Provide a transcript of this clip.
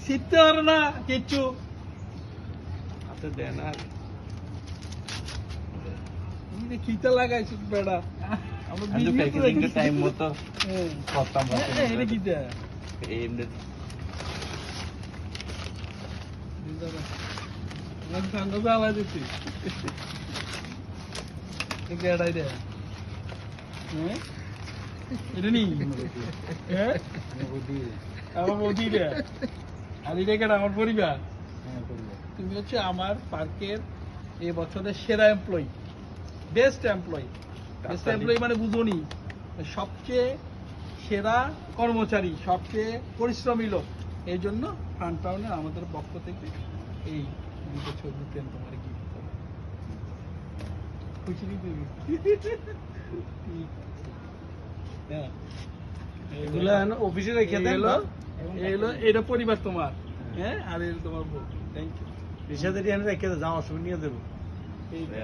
ছিটতে পারে না কিচ্ছু হাতে দেন আর কিটা লাগাইছিস বেড়া টাইম মতো করতাম এটা কিটা ঠান্ডা জ্বালা দিচ্ছি কেডাই রে এটা নি আমার বৌদি রে আর এটা কেডা আমার পরিবার তুমি হচ্ছে আমার পার্কের এই বছরের সেরা এমপ্লয়ি বেস্ট এমপ্লয়ি মানে বুঝোনি সবচেয়ে সেরা কর্মচারী সবচেয়ে পরিশ্রমী লোক এই জন্য ফান টাউনে আমাদের পক্ষ থেকে এই দুটো ছবি পেন তোমার গিফট করো খুশি নি তুমি এগুলো অফিসে রেখে দেন এগুলো এটা পরিবার তোমার হ্যাঁ আর এটা তোমার বউ থ্যাংক ইউ রেখে যাওয়ার সময় নিয়ে দেবো